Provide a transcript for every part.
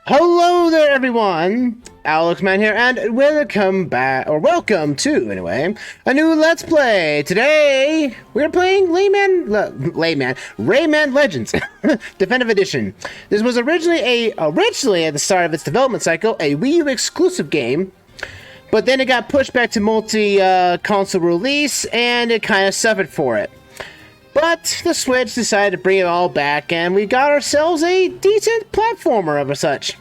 Hello there, everyone. Alexman here, and welcome back, or welcome to, anyway, a new Let's Play. Today, we're playing Rayman Legends, Definitive Edition. This was originally at the start of its development cycle, a Wii U exclusive game, but then it got pushed back to multi-console release, and it kind of suffered for it. But the Switch decided to bring it all back, and we got ourselves a decent platformer of such.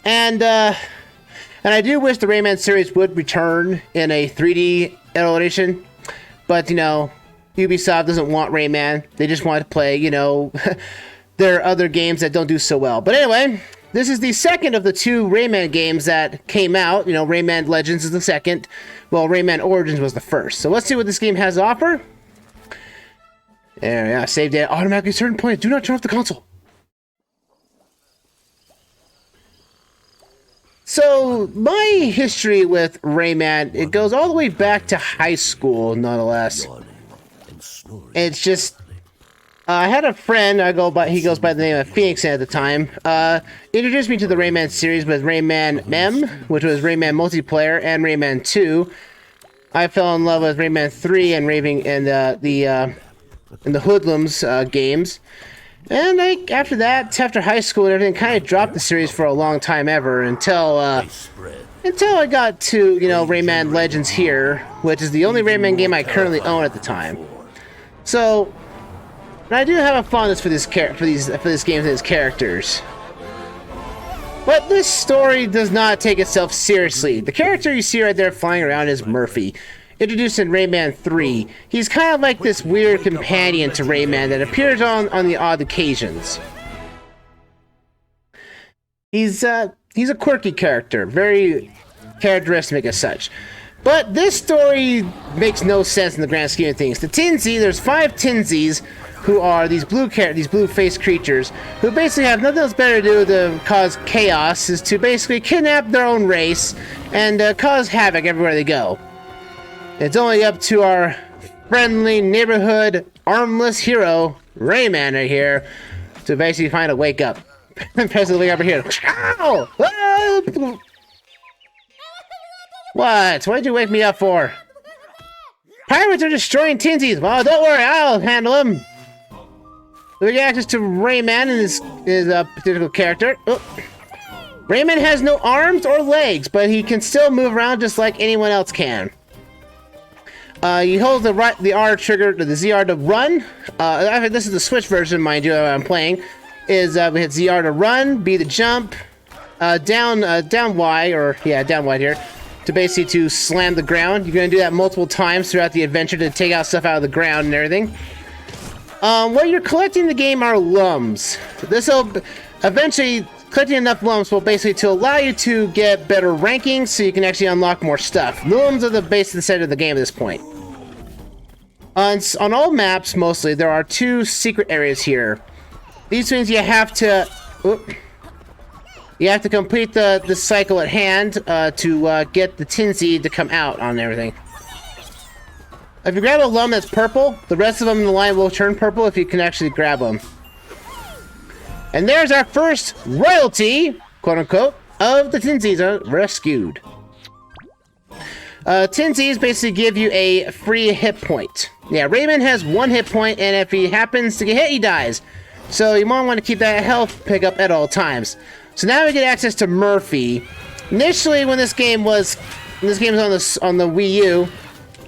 And I do wish the Rayman series would return in a 3D iteration, but, you know, Ubisoft doesn't want Rayman. They just want to play, you know, their other games that don't do so well. But anyway, this is the second of the two Rayman games that came out. You know, Rayman Legends is the second, while Rayman Origins was the first. So let's see what this game has to offer. There, yeah, save data automatically certain points. Do not turn off the console. So, my history with Rayman, it goes all the way back to high school, nonetheless. It's just, I had a friend, he goes by the name of Phoenix at the time, introduced me to the Rayman series with Rayman M, which was Rayman Multiplayer, and Rayman 2. I fell in love with Rayman 3 and the Hoodlums games. And after high school and everything, kind of dropped the series for a long time until I got to, you know, Rayman Legends here, which is the only Rayman game I currently own at the time. So, I do have a fondness for this game and its characters. But this story does not take itself seriously. The character you see right there flying around is Murphy, introduced in Rayman 3. He's kind of like this weird companion to Rayman that appears on the odd occasions. He's a quirky character, very characteristic as such. But this story makes no sense in the grand scheme of things. The Tinsy, there's 5 Tinsies who are these blue-faced creatures who basically have nothing else better to do to cause chaos, is to basically kidnap their own race and cause havoc everywhere they go. It's only up to our friendly neighborhood armless hero, Rayman, right here, to basically find a wake up. Presently over here. Ow! Ah! What? What did you wake me up for? Pirates are destroying Tinsies! Well, don't worry, I'll handle them! We get access to Rayman and his particular character. Oh. Rayman has no arms or legs, but he can still move around just like anyone else can. You hold the R trigger to the ZR to run. This is the Switch version, mind you, I'm playing. We hit ZR to run, B to jump, down Y, down Y here, to basically to slam the ground. You're going to do that multiple times throughout the adventure to take out stuff out of the ground and everything. What you're collecting in the game are lums. This will eventually, collecting enough lumps will basically to allow you to get better rankings so you can actually unlock more stuff. Lums are the base of the center of the game at this point. On all maps, mostly, there are 2 secret areas here. These things you have to complete the cycle at hand to get the Tinsy to come out on everything. If you grab a lum that's purple, the rest of them in the line will turn purple if you can actually grab them. And there's our first royalty, quote-unquote, of the Tinsies rescued. Tinsies basically give you a free hit point. Yeah, Rayman has 1 hit point, and if he happens to get hit, he dies. So you might want to keep that health pickup at all times. So now we get access to Murphy. Initially, when this game was on the Wii U,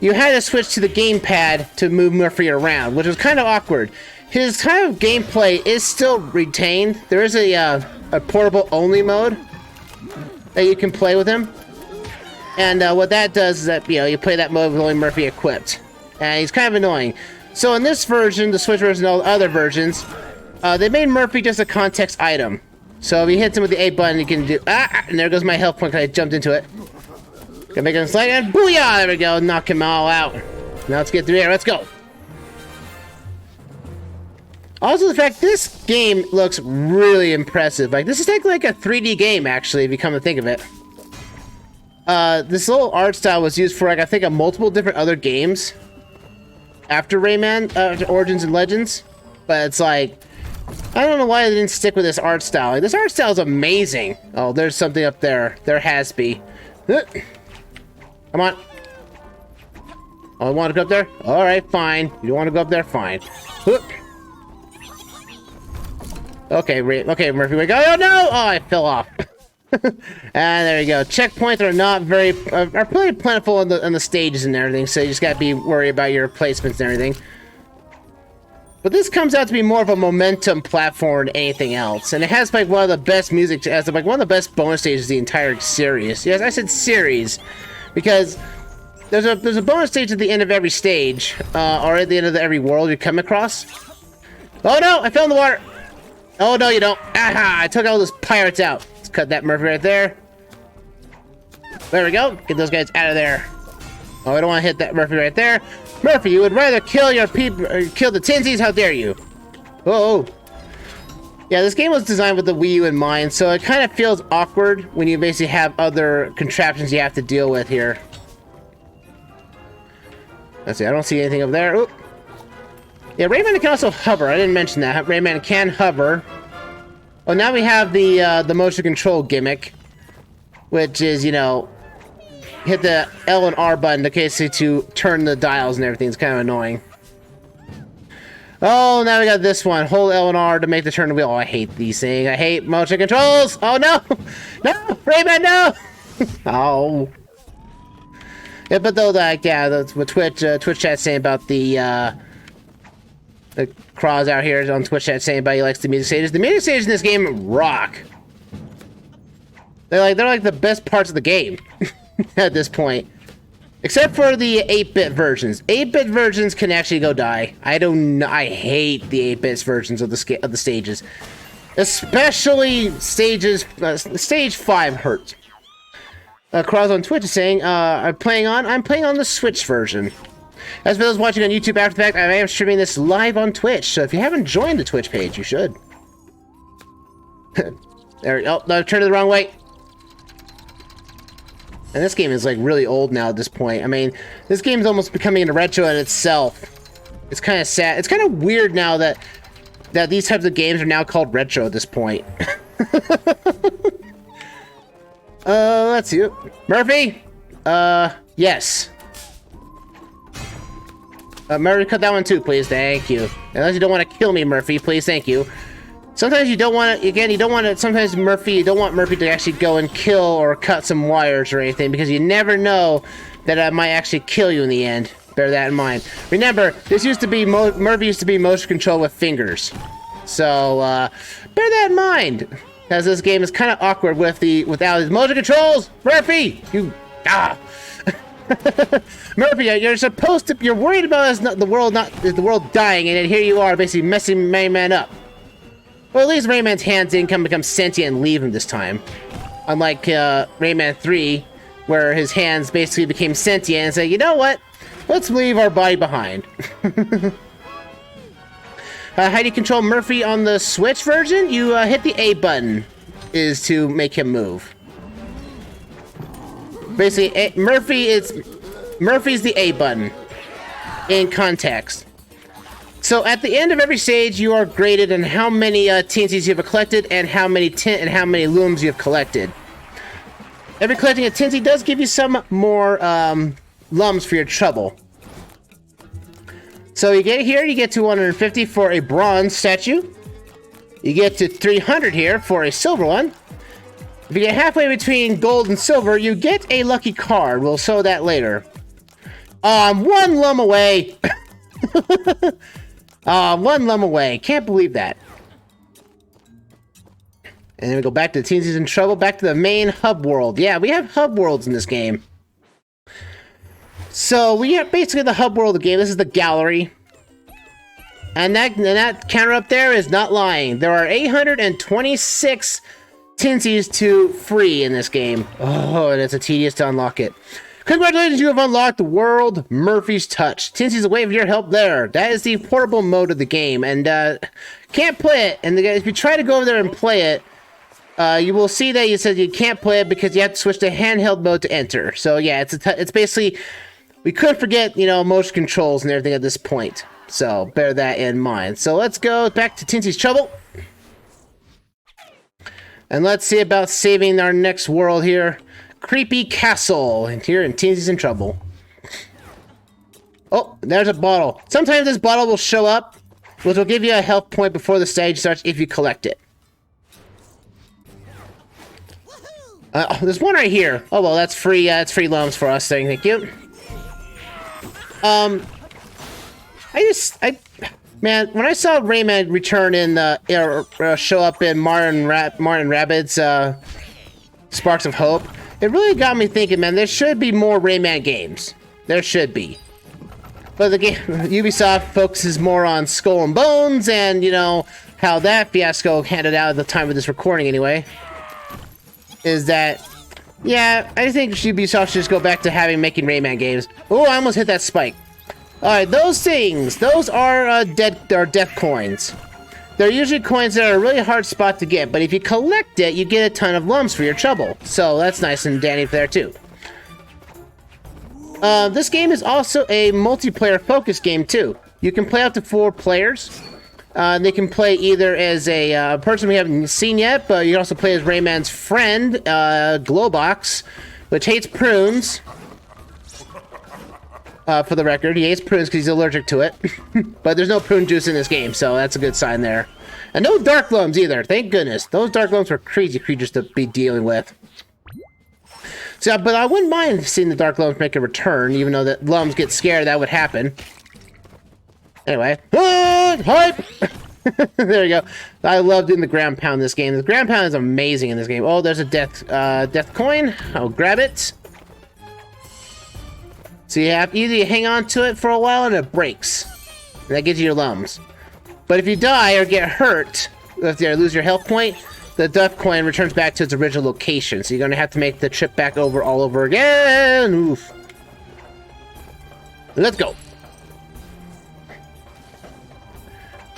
you had to switch to the gamepad to move Murphy around, which was kind of awkward. His kind of gameplay is still retained. There is a portable-only mode that you can play with him. And what that does is that, you know, you play that mode with only Murphy equipped. And he's kind of annoying. So in this version, the Switch version and all the other versions, they made Murphy just a context item. So if he hits him with the A button, he can do... and there goes my health point because I jumped into it. Gonna make him slide, and booyah! There we go, knock him all out. Now let's get through here, let's go. Also, the fact this game looks really impressive. Like, this is like a 3D game, actually, if you come to think of it. This little art style was used for, like, I think, a multiple different other games after Rayman, Origins and Legends. But it's like, I don't know why they didn't stick with this art style. Like, this art style is amazing. Oh, there's something up there. There has to be. Come on. Oh, I want to go up there? Alright, fine. You don't want to go up there? Fine. Okay, Murphy, wake up. Oh, no! Oh, I fell off. And there you go. Checkpoints are not very... are pretty plentiful on the stages and everything, so you just gotta be worried about your placements and everything. But this comes out to be more of a momentum platform than anything else. And it has, like, one of the best music... has, like, one of the best bonus stages of the entire series. Yes, I said series. Because... There's a bonus stage at the end of every stage, or at the end of every world you come across. Oh no! I fell in the water! Oh no, you don't! Aha! I took all those pirates out. Let's cut that Murphy right there. There we go. Get those guys out of there. Oh, I don't want to hit that Murphy right there. Murphy, you would rather kill your people, kill the Tinsies? How dare you? Oh. Yeah, this game was designed with the Wii U in mind, so it kind of feels awkward when you basically have other contraptions you have to deal with here. Let's see, I don't see anything over there. Oop. Yeah, Rayman can also hover. I didn't mention that. Rayman can hover. Oh, now we have the motion control gimmick, which is, you know, hit the L and R button to turn the dials and everything. It's kind of annoying. Oh, now we got this one. Hold L and R to make the turn wheel. Oh, I hate these things. I hate motion controls. Oh, no. No, Rayman, no. Oh. Yeah, but though, like, yeah, that's what Twitch chat saying about the Cross out here on Twitch chat saying about he likes the music stages. The music stages in this game rock. They're like the best parts of the game at this point, except for the 8-bit versions. 8-bit versions can actually go die. I hate the 8-bit versions of the stages, especially stage 5 hurts. Cross on Twitch is saying, I'm playing on the Switch version. As for those watching on YouTube after the fact, I am streaming this live on Twitch, so if you haven't joined the Twitch page, you should. There, oh, no, turned it the wrong way. And this game is, like, really old now at this point. I mean, this game is almost becoming a retro in itself. It's kind of sad. It's kind of weird now that these types of games are now called retro at this point. Let's see. Murphy? Yes. Murphy, cut that one too, please. Thank you. Unless you don't want to kill me, Murphy, please. Thank you. Sometimes you don't want to, again, you don't want to, sometimes you don't want Murphy to actually go and kill or cut some wires or anything, because you never know that I might actually kill you in the end. Bear that in mind. Remember, this used to be, Murphy used to be motion control with fingers. So, bear that in mind. Because this game is kind of awkward without his motion controls. Murphy, Murphy, you're worried about the world dying, and then here you are basically messing Rayman up. Well, at least Rayman's hands didn't become sentient and leave him this time. Unlike Rayman 3, where his hands basically became sentient and said, you know what? Let's leave our body behind. How do you control Murphy on the Switch version? You hit the A button is to make him move. Basically, Murphy's the A button in context. So at the end of every stage, you are graded on how many Tinsies you have collected and how many looms you have collected. Every collecting a Tinsie does give you some more lums for your trouble. So you get here, you get to 150 for a bronze statue. You get to 300 here for a silver one. If you get halfway between gold and silver, you get a lucky card. We'll show that later. I'm one lum away. One lum away. Can't believe that. And then we go back to the Teensies in Trouble, back to the main hub world. Yeah, we have hub worlds in this game. So we have basically the hub world of the game. This is the gallery. And that counter up there is not lying. There are 826 Tinsies to free in this game. Oh, and it's a tedious to unlock it. Congratulations, you have unlocked the world Murphy's Touch. Tinsies away with your help there. That is the portable mode of the game. And can't play it. And if you try to go over there and play it, you will see that you said you can't play it because you have to switch to handheld mode to enter. So yeah, it's basically, we couldn't forget, you know, motion controls and everything at this point. So bear that in mind. So let's go back to Tinsy's Trouble. And let's see about saving our next world here. Creepy Castle. And here in Tinsy's in Trouble. Oh, there's a bottle. Sometimes this bottle will show up, which will give you a health point before the stage starts if you collect it. There's one right here. Oh well, that's free. It's free lumps for us. Thank you. Man, when I saw Rayman return in the show up in Martin Rabbids Sparks of Hope, it really got me thinking. Man, there should be more Rayman games. There should be. But the game, Ubisoft focuses more on Skull and Bones, and you know how that fiasco handed out at the time of this recording, anyway. Is that, yeah, I think Ubisoft should just go back to making Rayman games. Oh, I almost hit that spike. Alright, those things, those are death coins. They're usually coins that are a really hard spot to get, but if you collect it, you get a ton of lumps for your trouble. So that's nice and dandy there too. This game is also a multiplayer focused game too. You can play up to 4 players. They can play either as a person we haven't seen yet, but you can also play as Rayman's friend, Glowbox, which hates prunes. For the record, he hates prunes because he's allergic to it. But there's no prune juice in this game, so that's a good sign there. And no dark lums either, thank goodness. Those dark lums were crazy creatures to be dealing with. So, but I wouldn't mind seeing the dark lums make a return, even though the lums get scared that would happen. Anyway, hype! There you go. I love doing the ground pound in this game. The ground pound is amazing in this game. Oh, there's a death coin. I'll grab it. So you have either you hang on to it for a while and it breaks. And that gives you your lums. But if you die or get hurt, if you lose your health point, the death coin returns back to its original location. So you're going to have to make the trip back over all over again. Oof. Let's go.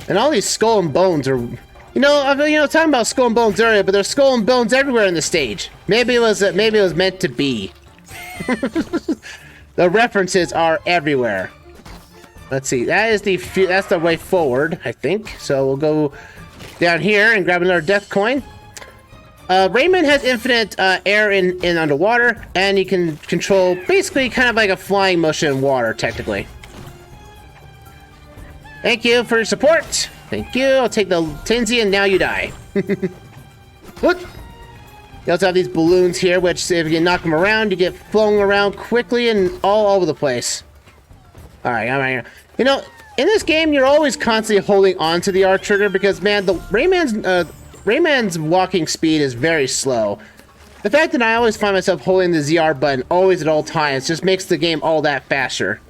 And all these skull and bones are, you know, talking about skull and bones earlier, but there's skull and bones everywhere in the stage. Maybe it was meant to be. The references are everywhere. Let's see. That's the way forward, I think. So we'll go down here and grab another death coin. Rayman has infinite air in underwater, and you can control basically kind of like a flying motion in water, technically. Thank you for your support. Thank you. I'll take the Tinsy, and now you die. What? You also have these balloons here, which if you knock them around, you get flung around quickly and all over the place. Alright, I'm right here. You know, in this game, you're always constantly holding on to the R trigger because, man, Rayman's walking speed is very slow. The fact that I always find myself holding the ZR button always at all times just makes the game all that faster.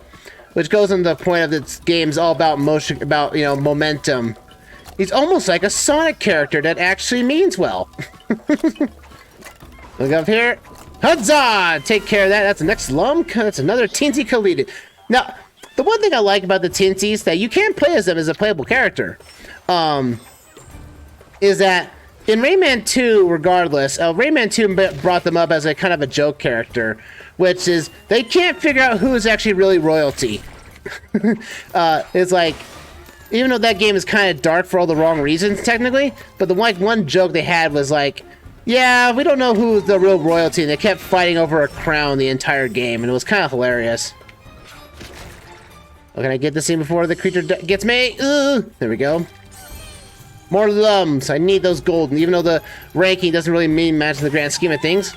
Which goes into the point of this game's all about motion, about, you know, momentum. He's almost like a Sonic character that actually means well. Look up here. Huzzah! Take care of that. That's the next lum. That's another Tinsy completed. Now, the one thing I like about the Tinsies that you can play as them as a playable character, is that in Rayman 2, regardless, Rayman 2 brought them up as a kind of a joke character, which is they can't figure out who is actually really royalty. It's like, even though that game is kind of dark for all the wrong reasons, technically, but the one joke they had was like, yeah, we don't know who's the real royalty, and they kept fighting over a crown the entire game, and it was kind of hilarious. Oh, can I get this in before the creature gets me? There we go. More lums. I need those golden, even though the ranking doesn't really mean much in the grand scheme of things.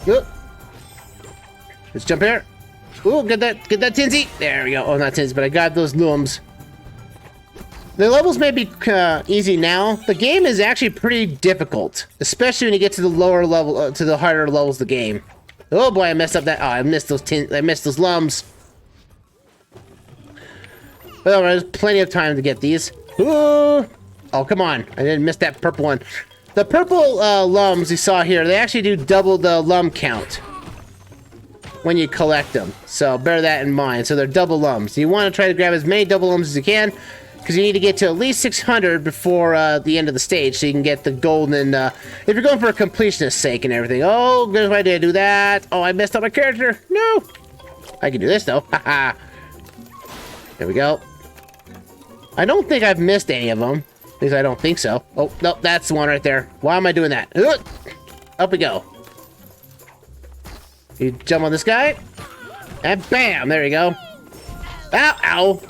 Let's jump here. Ooh, get that Tinsy. There we go. Oh, not Tinsy, but I got those lums. The levels may be easy now. The game is actually pretty difficult, especially when you get to the lower level, to the harder levels of the game. Oh boy, I messed up that. Oh, I missed those lums. Well, there's plenty of time to get these. Ooh. Oh, come on. I didn't miss that purple one. The purple lums you saw here, they actually do double the lum count when you collect them. So bear that in mind. So they're double lums. You want to try to grab as many double lums as you can. because you need to get to at least 600 before the end of the stage, so you can get the golden, if you're going for a completionist's sake and everything. Oh, there's why I did do that. Oh, I messed up my character. No! I can do this, though. Haha. There we go. I don't think I've missed any of them. At least I don't think so. Oh, no, that's the one right there. Why am I doing that? Up we go. You jump on this guy. And bam! There you go. Ow! Ow!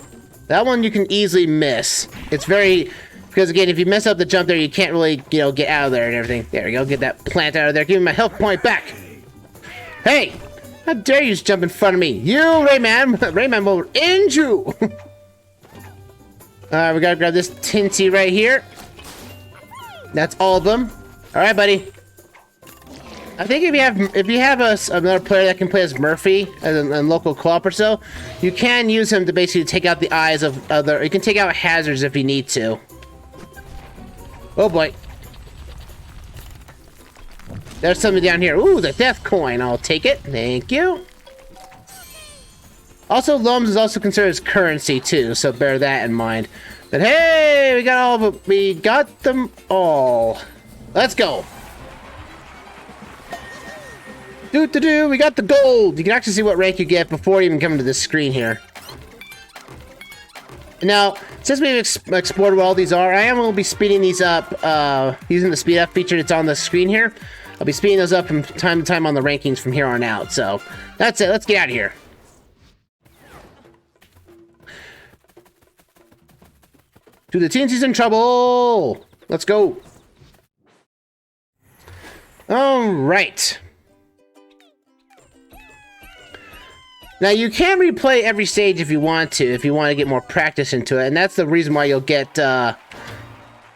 That one you can easily miss. It's very... Because, again, if you mess up the jump there, you can't really, you know, get out of there and everything. There we go. Get that plant out of there. Give me my health point back. Hey! How dare you just jump in front of me? You, Rayman! Rayman will end you! Alright, we gotta grab this Tinsy right here. That's all of them. Alright, buddy. I think if you have another player that can play as Murphy as a local co-op or so, you can use him to basically take out the eyes of other. You can take out hazards if you need to. Oh boy. There's something down here. Ooh, the death coin. I'll take it. Thank you. Also, Lums is also considered as currency too, so bear that in mind. But hey, we got them all. Let's go. We got the gold! You can actually see what rank you get before you even come to this screen here. Now, since we've explored what all these are, I am going to be speeding these up, using the speed up feature that's on the screen here. I'll be speeding those up from time to time on the rankings from here on out, so that's it. Let's get out of here. To the teensies in trouble! Let's go! Alright. Now, you can replay every stage if you want to get more practice into it, and that's the reason why you'll get, Oh,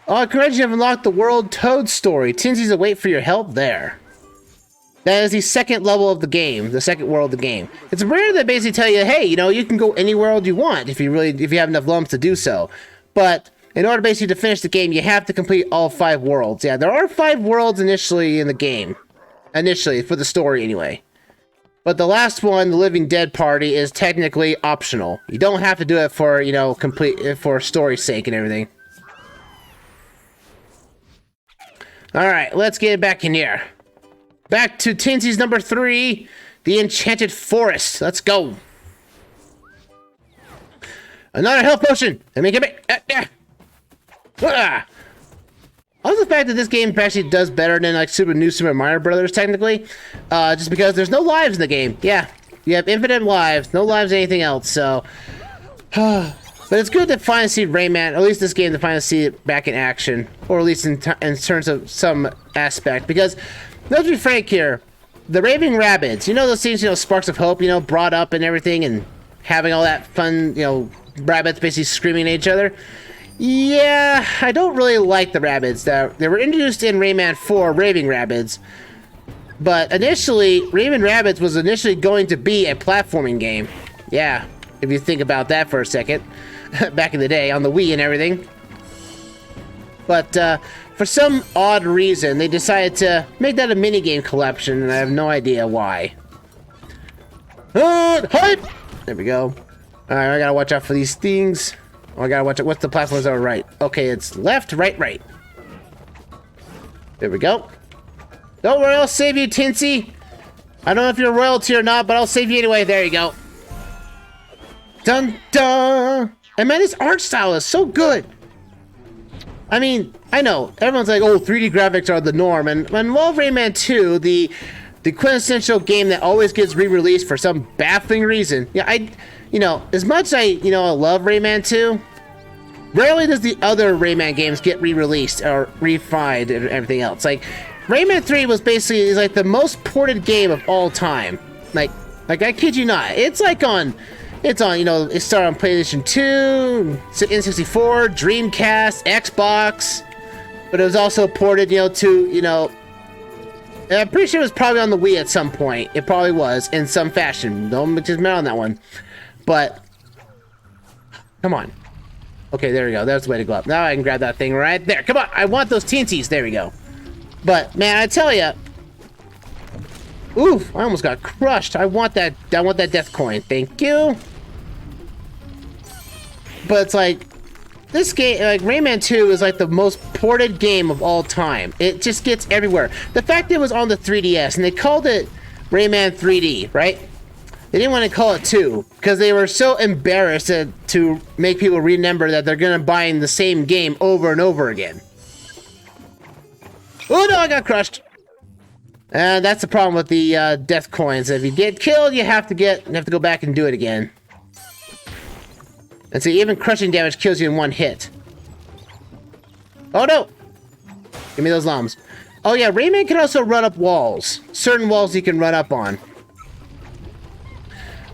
congrats, you have unlocked the World Toad story. Tinsies await for your help there. That is the second level of the game, the second world of the game. It's rare that basically tell you, hey, you know, you can go any world you want if you have enough lumps to do so. But in order basically to finish the game, you have to complete all 5 worlds. Yeah, there are 5 worlds initially in the game. Initially, for the story anyway. But the last one, the Living Dead Party, is technically optional. You don't have to do it for, you know, for story's sake and everything. Alright, let's get back in here. Back to Tinsy's number 3, the Enchanted Forest. Let's go. Another health potion. Let me get it. Also, the fact that this game actually does better than like New Super Mario Brothers, technically, just because there's no lives in the game. Yeah, you have infinite lives, no lives, anything else. So, but it's good to finally see Rayman, or at least this game, to finally see it back in action, or at least in terms of some aspect. Because let's be frank here, the Raving Rabbids, you know those things, you know, sparks of hope, you know, brought up and everything, and having all that fun, you know, rabbits basically screaming at each other. Yeah, I don't really like the rabbits. They were introduced in Rayman 4, Raving Rabbids. But initially, Raving Rabbids was initially going to be a platforming game. Yeah, if you think about that for a second. Back in the day, on the Wii and everything. But for some odd reason, they decided to make that a minigame collection, and I have no idea why. Hype! There we go. Alright, I gotta watch out for these things. Oh, I gotta watch it. What's the platforms that are right? Okay, it's left, right, right. There we go. Don't worry, I'll save you, Tinsy. I don't know if you're royalty or not, but I'll save you anyway. There you go. Dun dun! And man, this art style is so good. I mean, I know everyone's like, "Oh, 3D graphics are the norm," and well, Rayman 2, the quintessential game that always gets re-released for some baffling reason. Yeah, you know, as much as I love Rayman 2, rarely does the other Rayman games get re-released or refined and everything else. Like, Rayman 3 was basically like the most ported game of all time. Like I kid you not. It's on, you know, it started on PlayStation 2, N64, Dreamcast, Xbox, but it was also ported, you know, to, you know, and I'm pretty sure it was probably on the Wii at some point. It probably was, in some fashion. Don't just mad on that one. But, come on. Okay, there we go. That's the way to go up. Now I can grab that thing right there. Come on, I want those teensies. There we go. But, man, I tell ya. Oof, I almost got crushed. I want that death coin. Thank you. But it's like, this game, like Rayman 2, is like the most ported game of all time. It just gets everywhere. The fact that it was on the 3DS and they called it Rayman 3D, right? They didn't want to call it 2 because they were so embarrassed to make people remember that they're going to buy the same game over and over again. Oh no, I got crushed. And that's the problem with the death coins. If you get killed, you have to go back and do it again. And see, even crushing damage kills you in one hit. Oh no! Give me those lums. Oh yeah, Rayman can also run up walls. Certain walls he can run up on.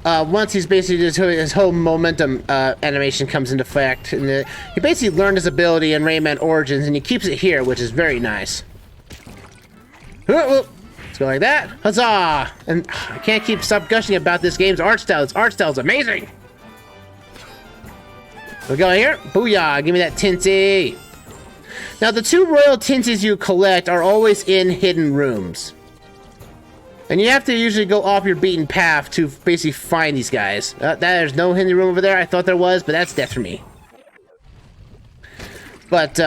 Once he's basically his whole momentum animation comes into effect, and he basically learned his ability in Rayman Origins, and he keeps it here, which is very nice. Let's go like that. Huzzah! And I can't stop gushing about this game's art style. Its art style is amazing. We go here. Booyah! Give me that Tinsy. Now, the 2 royal Tinsies you collect are always in hidden rooms. And you have to usually go off your beaten path to basically find these guys. There's no hidden room over there. I thought there was, but that's death for me. But,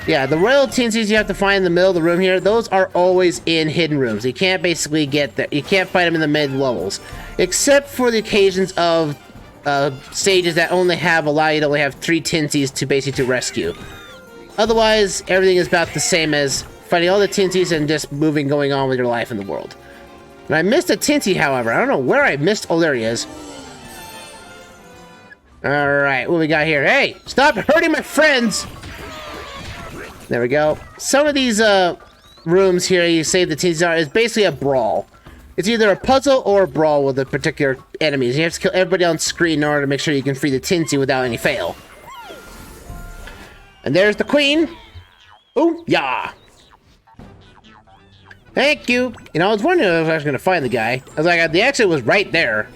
yeah, the royal Tinsies you have to find in the middle of the room here, those are always in hidden rooms. You can't basically get there. You can't find them in the mid-levels. Except for the occasions of stages that allow you to only have 3 Tinsies to basically rescue. Otherwise, everything is about the same as finding all the Tinsies and just going on with your life in the world. And I missed a Tinsy, however. I don't know where I missed. Oh, there he is. Alright, what we got here? Hey, stop hurting my friends! There we go. Some of these rooms here you save the Tinsies are is basically a brawl. It's either a puzzle or a brawl with the particular enemies. You have to kill everybody on screen in order to make sure you can free the Tinsy without any fail. And there's the queen. Ooh, yeah. Thank you. You know, I was wondering if I was going to find the guy. I was like, the exit was right there.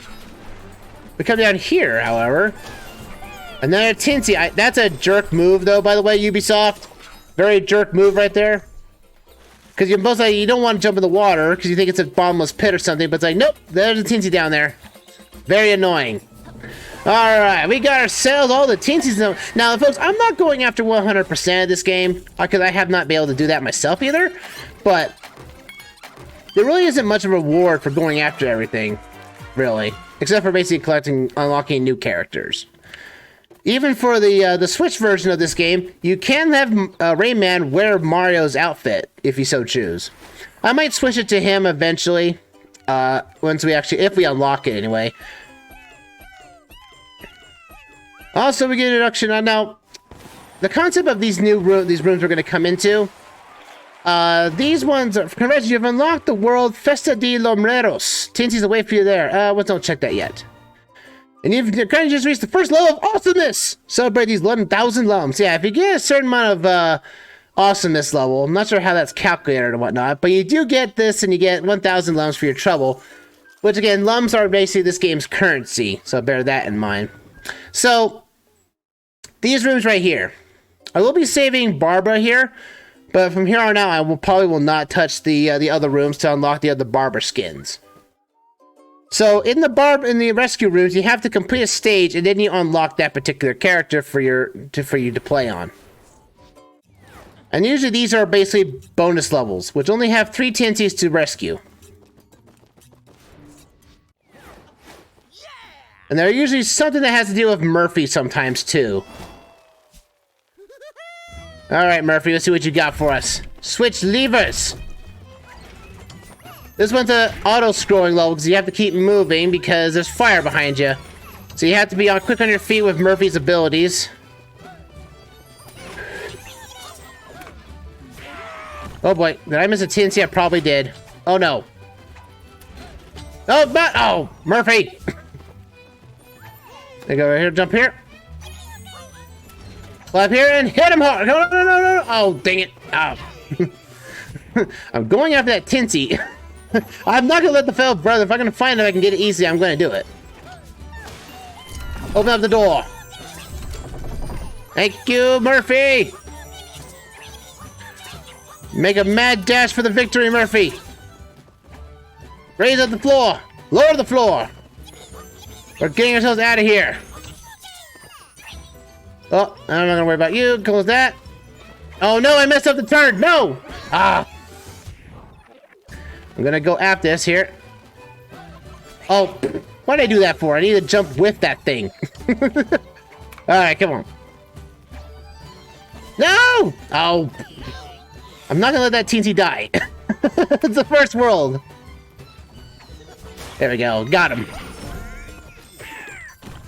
We come down here, however. Another Tinsy. That's a jerk move, though, by the way, Ubisoft. Very jerk move right there. Because you're both like, you don't want to jump in the water because you think it's a bottomless pit or something, but it's like, nope, there's a Tinsy down there. Very annoying. Alright, we got ourselves all the Tinsies. Now, folks, I'm not going after 100% of this game, because I have not been able to do that myself either, but there really isn't much of a reward for going after everything, really, except for basically unlocking new characters. Even for the Switch version of this game, you can have Rayman wear Mario's outfit, if you so choose. I might switch it to him eventually, if we unlock it anyway. Also, we get an introduction on now. The concept of these rooms we're going to come into. These ones are convention. You've unlocked the world Festa de Lombreros. Tinsy's away for you there. Don't check that yet. And you've kind of just reached the first level of awesomeness. Celebrate these 11,000 lums. Yeah, if you get a certain amount of awesomeness level, I'm not sure how that's calculated or whatnot, but you do get this, and you get 1,000 lums for your trouble. Which again, lums are basically this game's currency, so bear that in mind. So these rooms right here. I will be saving Barbara here, but from here on out, I probably will not touch the other rooms to unlock the other Barbara skins. So in the rescue rooms, you have to complete a stage, and then you unlock that particular character for you to play on. And usually these are basically bonus levels, which only have 3 Tinsies to rescue. And they're usually something that has to deal with Murphy sometimes too. Alright, Murphy, let's see what you got for us. Switch levers! This one's an auto-scrolling level because you have to keep moving because there's fire behind you. So you have to be quick on your feet with Murphy's abilities. Oh boy, did I miss a Tinsy? I probably did. Oh no. Oh, Murphy! They go right here, jump here. Flap here and hit him hard. No. Oh, dang it. Oh. I'm going after that Tinsy. I'm not going to let the fellow brother. If I can find it, I can get it easy. I'm going to do it. Open up the door. Thank you, Murphy. Make a mad dash for the victory, Murphy. Raise up the floor. Lower the floor. We're getting ourselves out of here. Oh, I'm not gonna worry about you. Close that. Oh no, I messed up the turn. No! Ah! I'm gonna go after this here. Oh, what did I do that for? I need to jump with that thing. Alright, come on. No! Oh. I'm not gonna let that teensy die. It's the first world. There we go. Got him.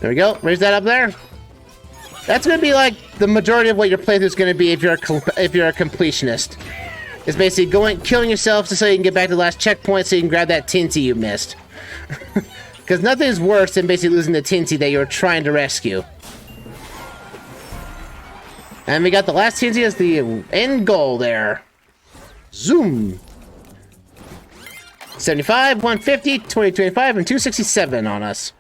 There we go. Raise that up there. That's gonna be like the majority of what your playthrough is gonna be if you're a completionist. It's basically killing yourself just so you can get back to the last checkpoint so you can grab that Tinsy you missed. Because nothing's worse than basically losing the Tinsy that you were trying to rescue. And we got the last Tinsy as the end goal there. Zoom! 75, 150, 2025, and 267 on us.